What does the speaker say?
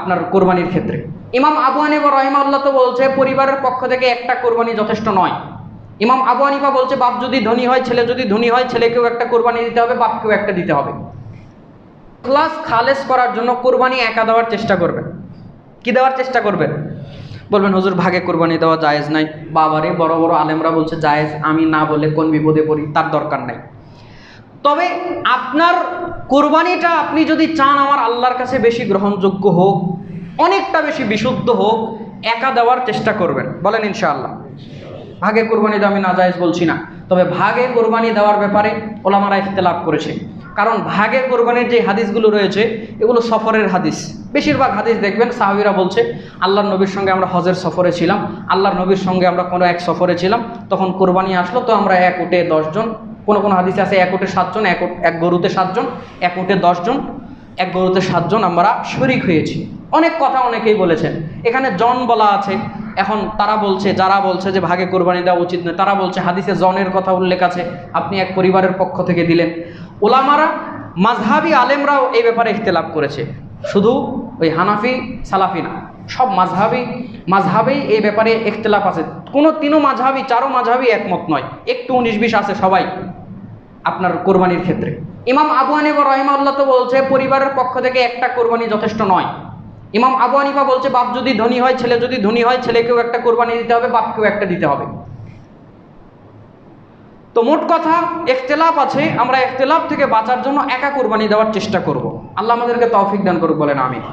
আপনার কোরবানির ক্ষেত্রে ইমাম আবু হানিফা রাহিমাহুল্লাহ তো বলছে পরিবারের পক্ষ থেকে একটা কোরবানি যথেষ্ট নয়। ইমাম আবু হানিফা বলছে বাপ যদি ধনী হয়, ছেলে যদি ধনী হয়, ছেলেকেও একটা কোরবানি দিতে হবে, বাপকেও একটা দিতে হবে। ইখলাস খালেস করার জন্য কোরবানি একা দেওয়ার চেষ্টা করবেন। কি দেওয়ার চেষ্টা করবেন? বলবেন হুজুর ভাগে কোরবানি দেওয়া জায়েজ নাই। বাবারে, বড় বড় আলেমরা বলছে জায়েজ, আমি না বলে কোন বিপদে পড়ি, তার দরকার নাই। তবে আপনার কোরবানিটা আপনি যদি চান আমার আল্লাহর কাছে বেশি গ্রহণযোগ্য হোক, অনেকটা বেশি বিশুদ্ধ হোক, একা দেওয়ার চেষ্টা করবেন। বলেন ইনশাআল্লাহ। ভাগে কোরবানি দেওয়া আমি নাজায়েজ বলছি না, তবে ভাগে কোরবানি দেওয়ার ব্যাপারে ওলামারা ইখতিলাফ করেছে। কারণ ভাগে কোরবানির যে হাদিসগুলো রয়েছে এগুলো সফরের হাদিস। বেশিরভাগ হাদিস দেখবেন সাহাবীরা বলছে আল্লাহর নবীর সঙ্গে আমরা হজের সফরে ছিলাম, আল্লাহর নবীর সঙ্গে আমরা কোনো এক সফরে ছিলাম, তখন কোরবানি আসলো, তো আমরা এক উটে 10 জন, কোনো কোনো হাদিসে আছে এক উটে 7 জন, এক গরুতে 7 জন, এক উটে 10 জন, এক গরুতে 7 জন আমরা শরীক হয়েছি। অনেক কথা অনেকেই বলেছেন। এখানে জন বলা আছে। এখন তারা বলছে, যারা বলছে যে ভাগে কোরবানি দেওয়া উচিত নয়, তারা বলছে হাদিসে জনের কথা উল্লেখ আছে, আপনি এক পরিবারের পক্ষ থেকে দিলেন। ওলামারা, মাযহাবি আলেমরাও এই ব্যাপারে ইখতিলাফ করেছে, শুধু ওই হানাফি সালাফি না, সব মাযহাবেই এই ব্যাপারে ইখতিলাফ আছে। কোনো তিনও মাযহাবি, চারো মাযহাবি একমত নয়, একটু 19-20 আছে সবাই আপনার কোরবানির ক্ষেত্রে। ইমাম আবু হানিফা রাহিমাহুল্লাহ তো বলছে পরিবারের পক্ষ থেকে একটা কোরবানি যথেষ্ট নয়। ইমাম আবু হানিফা বলছে বাপ যদি ধনী হয়, ছেলে যদি ধনী হয়, ছেলেকেও একটা কোরবানি দিতে হবে, বাপকেও একটা দিতে হবে। তো মোট কথা ইখতিলাফ আছে, আমরা ইখতিলাফ থেকে বাঁচার জন্য একা কোরবানি দেওয়ার চেষ্টা করব। আল্লাহ আমাদেরকে তৌফিক দান করুক, বলেন আমিন।